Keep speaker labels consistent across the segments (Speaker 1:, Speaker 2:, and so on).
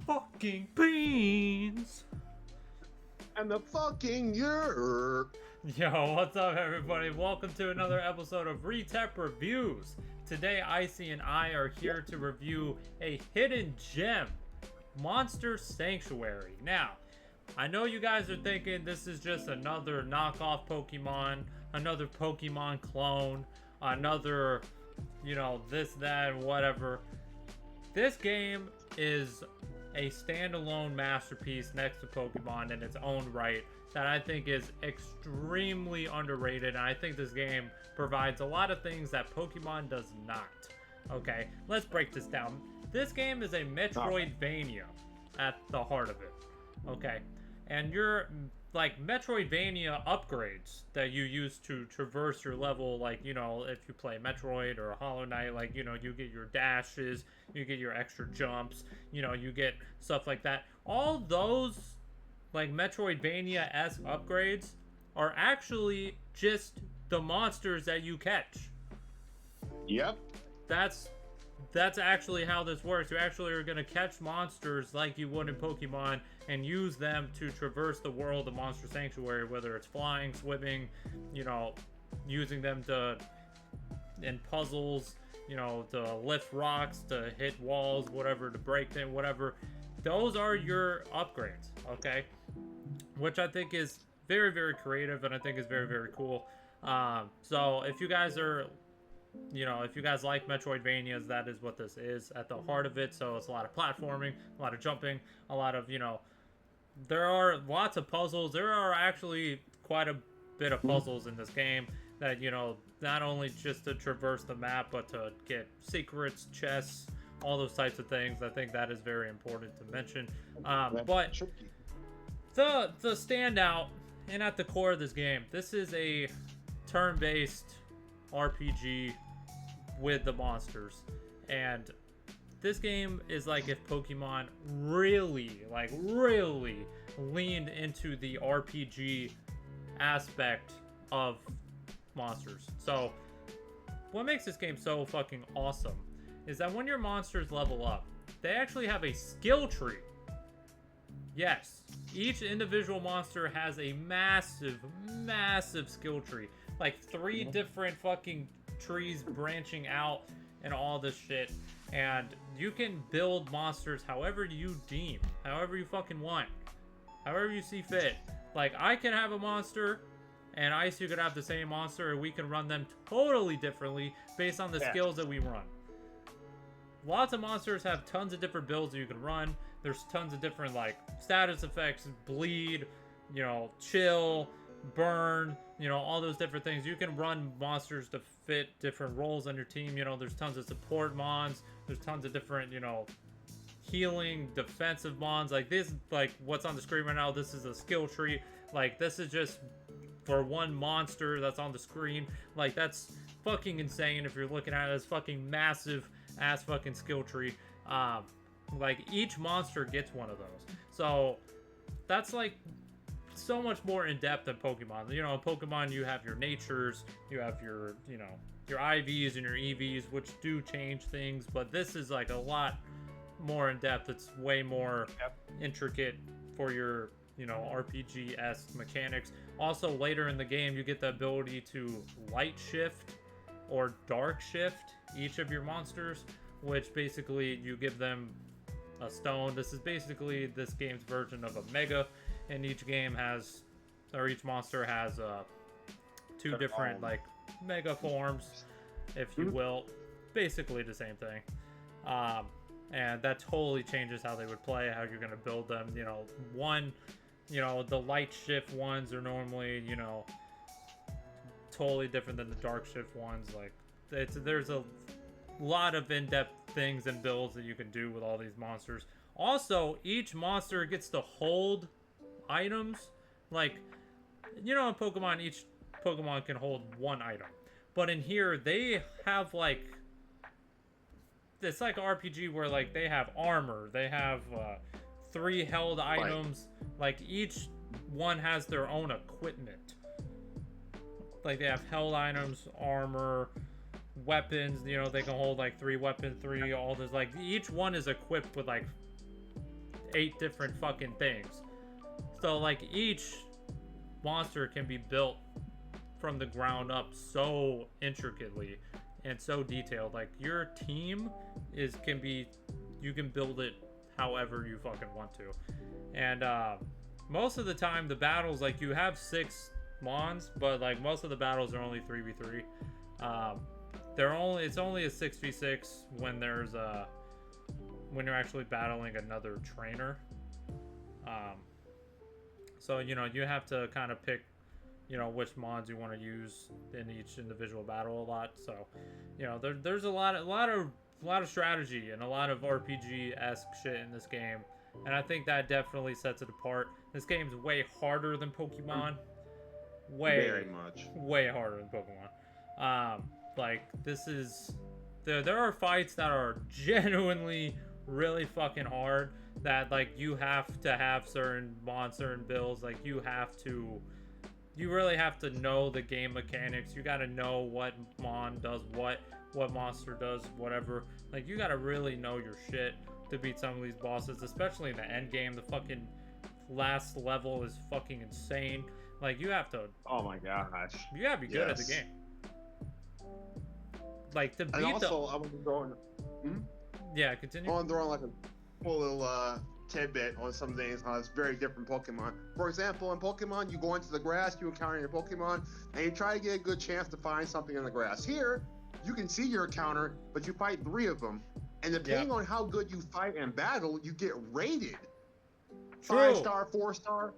Speaker 1: fucking beans.
Speaker 2: And the fucking year.
Speaker 1: Yo, what's up, everybody? Welcome to another episode of Retep Reviews. Today, Icy and I are here to review a hidden gem, Monster Sanctuary. Now, I know you guys are thinking this is just another knockoff Pokemon, another Pokemon clone, another, this, that, whatever. This game is a standalone masterpiece next to Pokemon in its own right that I think is extremely underrated, and I think this game provides a lot of things that Pokemon does not. Okay, let's break this down. This game is a Metroidvania at the heart of it. Okay, and you're like Metroidvania upgrades that you use to traverse your level, like, if you play Metroid or Hollow Knight, like, you get your dashes, you get your extra jumps, you get stuff like that. All those, like, Metroidvania-esque upgrades are actually just the monsters that you catch.
Speaker 2: Yep.
Speaker 1: That's actually how this works. You actually are going to catch monsters like you would in Pokemon and use them to traverse the world of Monster Sanctuary, whether it's flying, swimming, using them in puzzles, to lift rocks, to hit walls, whatever, to break them, whatever. Those are your upgrades, okay? Which I think is very, very creative, and I think is very, very cool. So if you guys are... if you guys like Metroidvanias, that is what this is at the heart of it. So it's a lot of platforming, a lot of jumping, a lot of, there are lots of puzzles. There are actually quite a bit of puzzles in this game that, not only just to traverse the map, but to get secrets, chests, all those types of things. I think that is very important to mention. But the standout, and at the core of this game, this is a turn-based RPG with the monsters, and this game is like if Pokemon really leaned into the RPG aspect of monsters. So what makes this game so fucking awesome is that when your monsters level up, they actually have a skill tree. Yes, each individual monster has a massive skill tree. Like 3 different fucking trees branching out and all this shit. And you can build monsters however you deem, however you fucking want, however you see fit. Like, I can have a monster, and Icy could have the same monster, and we can run them totally differently based on the skills that we run. Lots of monsters have tons of different builds that you can run. There's tons of different, like, status effects, bleed, chill, burn, all those different things. You can run monsters to fit different roles on your team. There's tons of support mons. There's tons of different, healing, defensive mons. Like this, like what's on the screen right now, this is a skill tree. Like, this is just for one monster that's on the screen. Like, that's fucking insane if you're looking at it as fucking massive ass fucking skill tree. Like, each monster gets one of those. So that's like so much more in depth than Pokemon. In Pokemon you have your natures, you have your, your IVs and your EVs, which do change things, but this is like a lot more in depth. It's way more intricate for your, RPG-esque mechanics. Also, later in the game, you get the ability to light shift or dark shift each of your monsters, which basically you give them a stone. This is basically this game's version of a Mega. And each game has, or each monster has 2 different, like, mega forms, if you will. Basically the same thing. And that totally changes how they would play, how you're going to build them. The light shift ones are normally, totally different than the dark shift ones. Like, there's a lot of in-depth things and builds that you can do with all these monsters. Also, each monster gets to hold items. Like, in Pokemon, each Pokemon can hold 1 item, but in here they have, like, it's like RPG where, like, they have armor, they have 3 held items. Like, each one has their own equipment. Like, they have held items, armor, weapons. They can hold like 3 weapons, 3 all this. Like, each one is equipped with like 8 different fucking things. So like each monster can be built from the ground up so intricately and so detailed. Like your team can be, you can build it however you fucking want to. And most of the time the battles, like you have 6 mons, but like most of the battles are only 3v3. It's only a 6v6 when there's when you're actually battling another trainer. So you know, you have to kind of pick, you know, which mods you want to use in each individual battle a lot. So you know, there's a lot of strategy and a lot of RPG-esque shit in this game, and I think that definitely sets it apart. This game's way harder than Pokemon.
Speaker 2: Very much.
Speaker 1: Way harder than Pokemon. Like this is, there are fights that are genuinely really fucking hard, that like you have to have certain builds. Like you really have to know the game mechanics. You got to know what mon does what monster does whatever. Like you got to really know your shit to beat some of these bosses, especially in the end game. The fucking last level is fucking insane. Like you have to,
Speaker 2: oh my gosh,
Speaker 1: you gotta be good at the game. Like to beat
Speaker 2: and also, I was going.
Speaker 1: Yeah, continue.
Speaker 2: I want to throw on like a cool little tidbit on some things how it's very different Pokemon. For example, in Pokemon, you go into the grass, you encounter your Pokemon, and you try to get a good chance to find something in the grass. Here, you can see your encounter, but you fight 3 of them, and depending on how good you fight and battle, you get rated.
Speaker 1: True.
Speaker 2: 5-star, 4-star.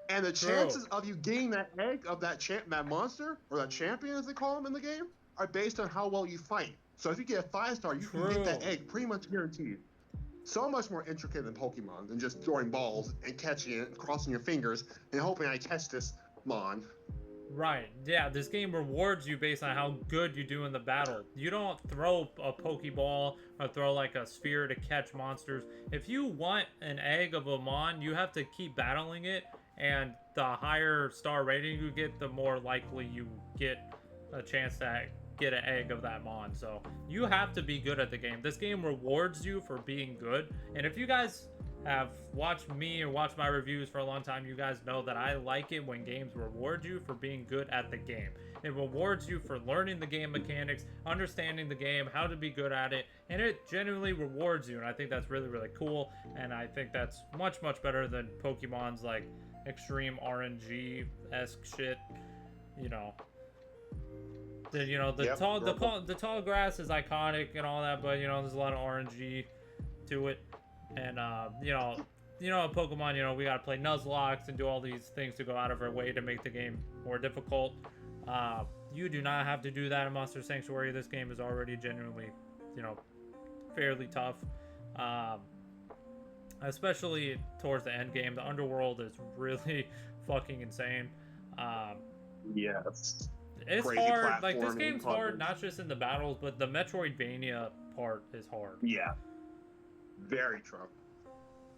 Speaker 2: And the chances of you getting that egg of that monster, or that champion as they call them in the game, are based on how well you fight. So if you get a 5-star, you can get that egg pretty much guaranteed. So much more intricate than Pokemon than just throwing balls and catching it, crossing your fingers, and hoping I catch this mon.
Speaker 1: Right. Yeah, this game rewards you based on how good you do in the battle. You don't throw a Pokeball or throw like a sphere to catch monsters. If you want an egg of a mon, you have to keep battling it, and the higher star rating you get, the more likely you get a chance to get an egg of that mon. So you have to be good at the game. This game rewards you for being good. And if you guys have watched me and watched my reviews for a long time, you guys know that I like it when games reward you for being good at the game. It rewards you for learning the game mechanics, understanding the game, how to be good at it, and it genuinely rewards you. And I think that's really, really cool. And I think that's much, much better than Pokemon's like extreme RNG-esque shit. You know, the tall grass is iconic and all that, but you know, there's a lot of RNG to it. And you know, in Pokemon, you know, we gotta play Nuzlocke and do all these things to go out of our way to make the game more difficult. You do not have to do that in Monster Sanctuary. This game is already genuinely, you know, fairly tough. Especially towards the end game. The underworld is really fucking insane.
Speaker 2: Yes.
Speaker 1: It's hard. Like, this game's hard, not just in the battles, but the Metroidvania part is hard.
Speaker 2: Yeah. Very true.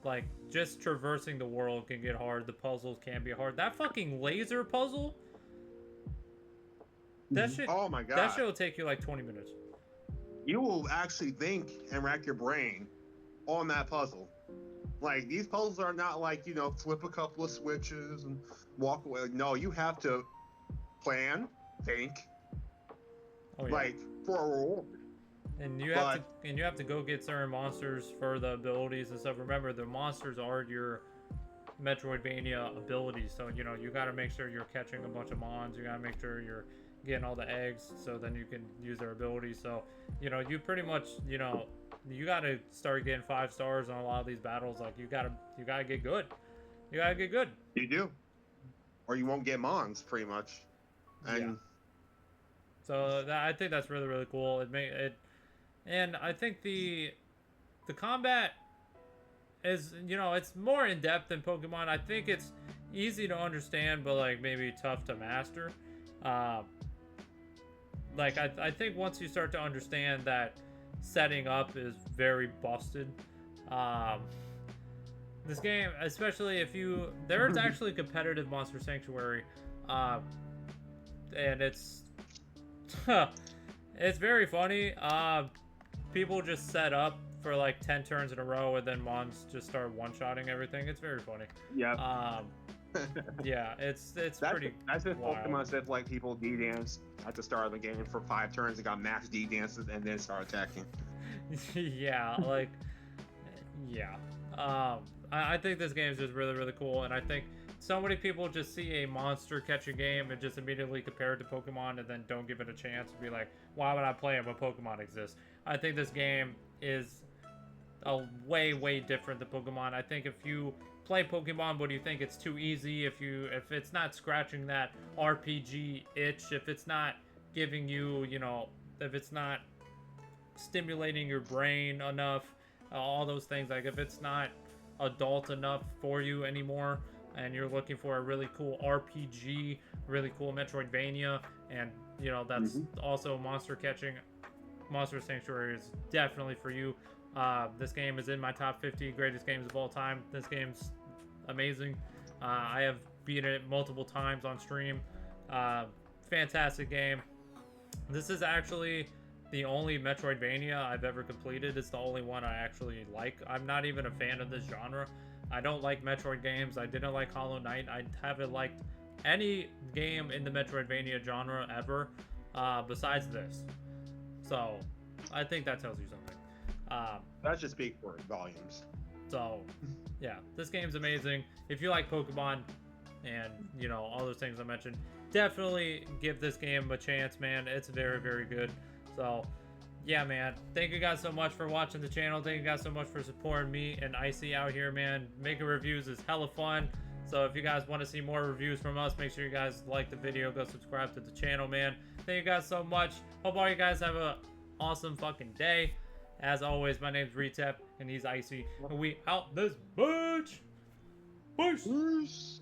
Speaker 1: Like, just traversing the world can get hard. The puzzles can be hard. That fucking laser puzzle, that shit,
Speaker 2: oh my god,
Speaker 1: that shit will take you like 20 minutes.
Speaker 2: You will actually think and rack your brain on that puzzle. Like, these puzzles are not like, you know, flip a couple of switches and walk away. No, you have to plan, think, like, for a reward.
Speaker 1: And you have to go get certain monsters for the abilities and stuff. Remember, the monsters are your Metroidvania abilities. So, you know, you got to make sure you're catching a bunch of mons. You got to make sure you're getting all the eggs so then you can use their abilities. So, you know, you pretty much, you know, you got to start getting 5 stars on a lot of these battles. Like, you got to get good. You got to get good.
Speaker 2: You do. Or you won't get mons, pretty much. And
Speaker 1: yeah. So I think that's really, really cool. And I think the combat is, you know, it's more in depth than Pokemon. I think it's easy to understand, but like maybe tough to master. Like I think once you start to understand that setting up is very busted. This game, especially if there's actually competitive Monster Sanctuary, and it's it's very funny. People just set up for like 10 turns in a row, and then Mons just start one-shotting everything. It's very funny.
Speaker 2: Yeah.
Speaker 1: Yeah, it's pretty
Speaker 2: That's if
Speaker 1: wild.
Speaker 2: Pokemon said like people D-dance at the start of the game for 5 turns and got max D-dances and then start attacking.
Speaker 1: Yeah, like, yeah. I think this game is just really, really cool, and I think so many people just see a monster catcher game and just immediately compare it to Pokemon and then don't give it a chance and be like, why would I play it when Pokemon exists? I think this game is a way, way different than Pokemon. I think if you play Pokemon but you think it's too easy, if it's not scratching that RPG itch, if it's not giving you, you know, if it's not stimulating your brain enough, all those things, like if it's not adult enough for you anymore and you're looking for a really cool RPG, really cool Metroidvania, and you know that's also monster catching, Monster Sanctuary is definitely for you. This game is in my top 50 greatest games of all time. This game's amazing. I have beaten it multiple times on stream. Fantastic game. This is actually the only Metroidvania I've ever completed. It's the only one I actually like. I'm not even a fan of this genre. I don't like Metroid games. I didn't like Hollow Knight. I haven't liked any game in the Metroidvania genre ever, besides this. So, I think that tells you something.
Speaker 2: That should speak for volumes.
Speaker 1: So, yeah, this game's amazing. If you like Pokemon and, you know, all those things I mentioned, definitely give this game a chance, man. It's very, very good. So, yeah, man. Thank you guys so much for watching the channel. Thank you guys so much for supporting me and Icy out here, man. Making reviews is hella fun. So if you guys want to see more reviews from us, make sure you guys like the video. Go subscribe to the channel, man. Thank you guys so much. Hope all you guys have a awesome fucking day. As always, my name's Retep, and he's Icy. And we out this bitch. Peace.